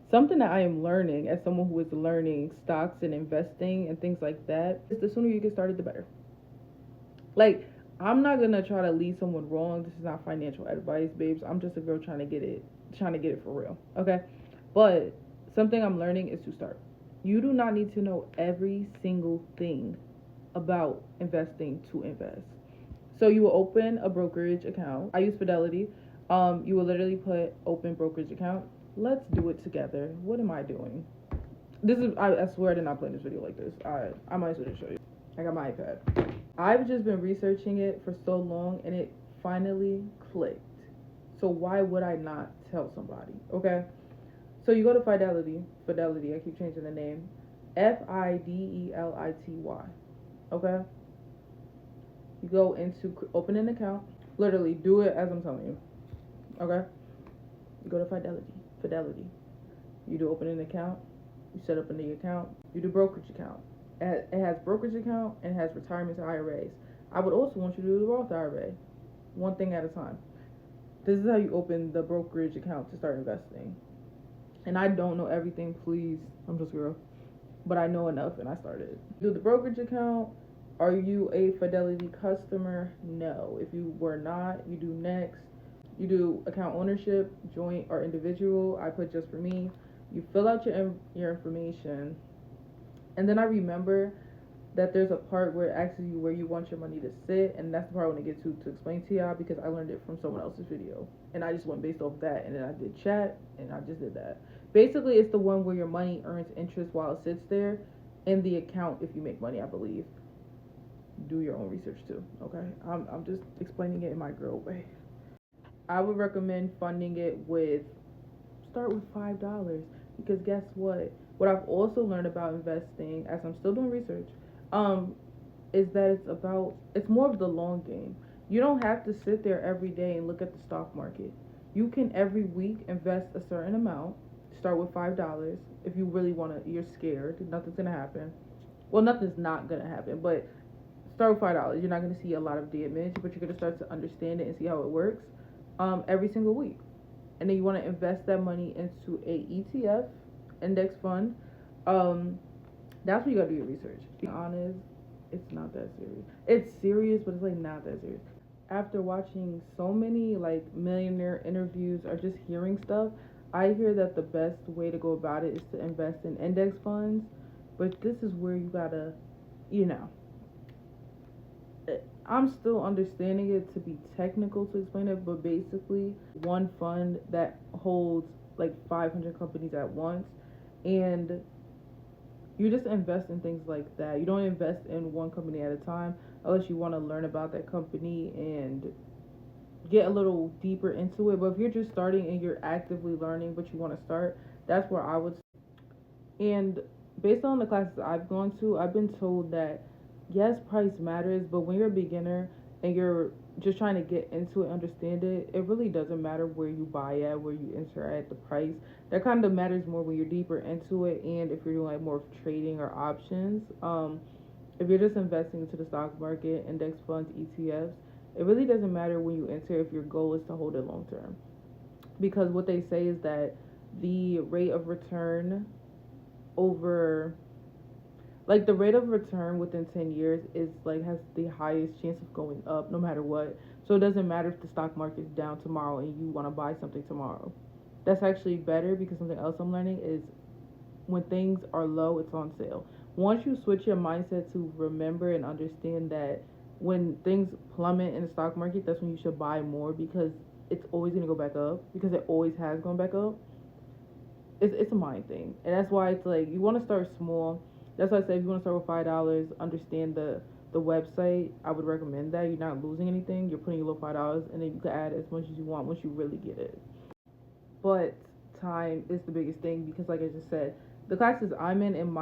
Something that I am learning as someone who is learning stocks and investing and things like that is the sooner you get started, the better. Like, I'm not gonna try to lead someone wrong. This is not financial advice, babes. I'm just a girl trying to get it for real. Okay? But something I'm learning is to start. You do not need to know every single thing about investing to invest. So you will open a brokerage account. I use Fidelity. You will literally put open brokerage account. Let's do it together. What am I doing? This is I swear I did not plan this video like this. I might as well just show you. I got my iPad. I've just been researching it for so long and it finally clicked. So why would I not tell somebody? Okay. So you go to Fidelity. Fidelity, I keep changing the name. Fidelity. Okay? You go into open an account. Literally do it as I'm telling you. Okay? You go to Fidelity. Fidelity. You do open an account. You set up a new account. You do brokerage account. It has brokerage account and it has retirement IRAs. I would also want you to do the Roth IRA, one thing at a time. This is how you open the brokerage account to start investing. And I don't know everything, please. I'm just a girl. But I know enough and I started. Do the brokerage account. Are you a Fidelity customer? No. If you were not, you do next. You do account ownership, joint or individual. I put just for me. You fill out your information. And then I remember that there's a part where it asks you where you want your money to sit, and that's the part I want to get to explain to y'all because I learned it from someone else's video. And I just went based off that, and then I did chat, and I just did that. Basically, it's the one where your money earns interest while it sits there in the account if you make money, I believe. Do your own research too, okay? I'm just explaining it in my girl way. I would recommend funding it with, start with $5 because guess what? What I've also learned about investing as I'm still doing research, is that it's more of the long game. You don't have to sit there every day and look at the stock market. You can every week invest a certain amount. Start with $5. If you really want to, you're scared, nothing's gonna happen. Well, nothing's not gonna happen, but start with $5. You're not gonna see a lot of damage, but you're gonna start to understand it and see how it works. Every single week, and then you want to invest that money into a ETF, index fund. That's what you gotta do your research. Be honest, it's not that serious. It's serious, but it's like not that serious. After watching so many like millionaire interviews or just hearing stuff, I hear that the best way to go about it is to invest in index funds. But this is where you gotta, you know, I'm still understanding it to be technical to explain it, but basically one fund that holds like 500 companies at once, and you just invest in things like that. You don't invest in one company at a time unless you want to learn about that company and get a little deeper into it. But if you're just starting and you're actively learning but you want to start, that's where I would. And based on the classes I've gone to, I've been told that yes, price matters, but when you're a beginner and you're just trying to get into it, understand it, it really doesn't matter where you buy at, where you enter at, the price. That kind of matters more when you're deeper into it, and if you're doing like more trading or options. If you're just investing into the stock market, index funds, ETFs, it really doesn't matter when you enter if your goal is to hold it long term. Because what they say is that the rate of return over like the rate of return within 10 years is like has the highest chance of going up no matter what. So it doesn't matter if the stock market is down tomorrow and you want to buy something tomorrow. That's actually better because something else I'm learning is when things are low, it's on sale. Once you switch your mindset to remember and understand that when things plummet in the stock market, that's when you should buy more because it's always going to go back up because it always has gone back up. It's a mind thing, and that's why it's like you want to start small. That's why I say if you want to start with $5, understand the website. I would recommend that. You're not losing anything. You're putting your little $5, and then you can add as much as you want once you really get it. But time is the biggest thing because, like I just said, the classes I'm in and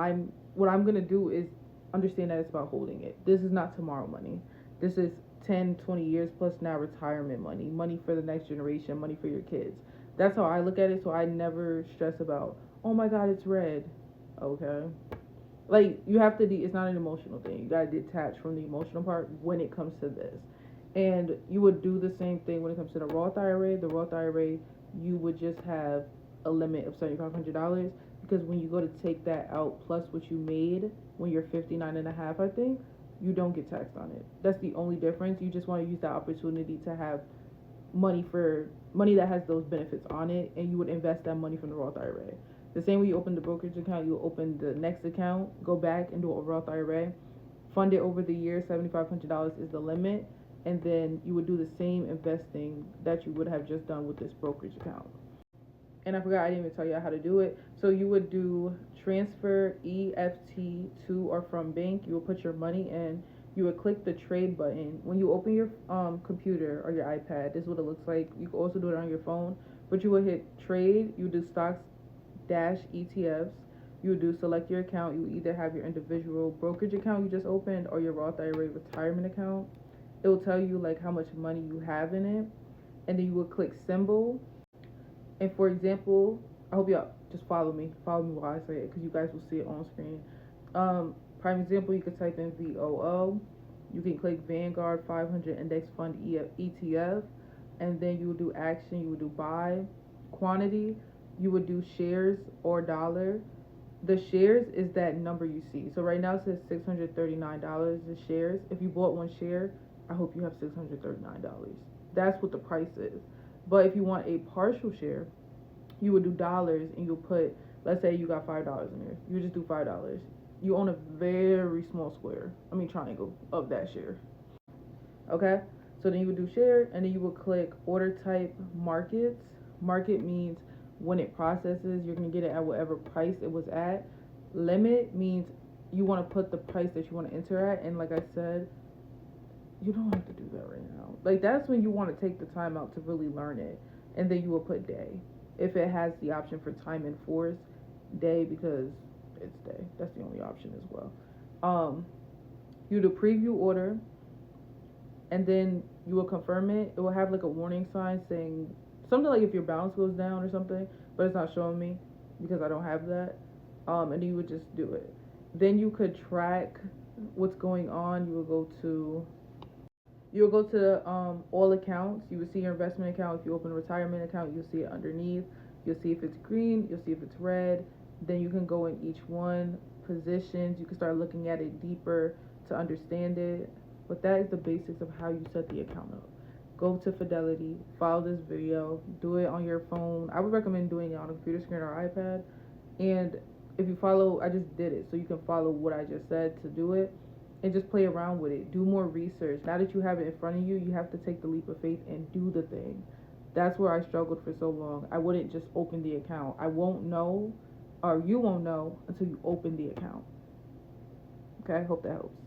what I'm gonna do is understand that it's about holding it. This is not tomorrow money. This is 10, 20 years plus now retirement money, money for the next generation, money for your kids. That's how I look at it. So I never stress about, oh my God, it's red. Okay. Like you have to it's not an emotional thing. You gotta detach from the emotional part when it comes to this. And you would do the same thing when it comes to the Roth IRA. The Roth IRA, you would just have a limit of $7,500, because when you go to take that out plus what you made when you're 59 and a half, I think, you don't get taxed on it. That's the only difference. You just want to use that opportunity to have money that has those benefits on it, and you would invest that money from the Roth IRA. The same way you open the brokerage account, you open the next account, go back and do a Roth IRA, fund it over the year. $7,500 is the limit, and then you would do the same investing that you would have just done with this brokerage account. And I forgot, I didn't even tell you how to do it. So you would do transfer EFT to or from bank. You would put your money in. You would click the trade button. When you open your computer or your iPad, this is what it looks like. You can also do it on your phone. But you would hit trade. You would do stocks dash ETFs. You would do select your account. You would either have your individual brokerage account you just opened or your Roth IRA retirement account. It will tell you like how much money you have in it. And then you would click symbol. And for example, I hope y'all just follow me while I say it, because you guys will see it on screen. Prime example, you could type in VOO. You can click Vanguard 500 Index Fund ETF, and then you would do action. You would do buy. Quantity, you would do shares or dollar. The shares is that number you see. So right now it says $639 the shares. If you bought one share, I hope you have $639. That's what the price is. But if you want a partial share, you would do dollars, and you'll put, let's say you got $5 in there. You just do $5. You own a very small triangle of that share. Okay? So then you would do share, and then you would click order type markets. Market means when it processes, you're going to get it at whatever price it was at. Limit means you want to put the price that you want to enter at. And like I said, you don't have to do that right now. Like, that's when you want to take the time out to really learn it. And then you will put day. If it has the option for time enforced, day, because it's day. That's the only option as well. You do preview order, and then you will confirm it. It will have like a warning sign saying something like if your balance goes down or something, but it's not showing me because I don't have that. And then you would just do it. Then you could track what's going on. You'll go to all accounts. You will see your investment account. If you open a retirement account, you'll see it underneath. You'll see if it's green. You'll see if it's red. Then you can go in each one, positions. You can start looking at it deeper to understand it. But that is the basics of how you set the account up. Go to Fidelity, follow this video, do it on your phone. I would recommend doing it on a computer screen or iPad. And if you follow, I just did it, so you can follow what I just said to do it. And just play around with it. Do more research. Now that you have it in front of you, you have to take the leap of faith and do the thing. That's where I struggled for so long. I wouldn't just open the account. I won't know, or you won't know until you open the account. Okay, I hope that helps.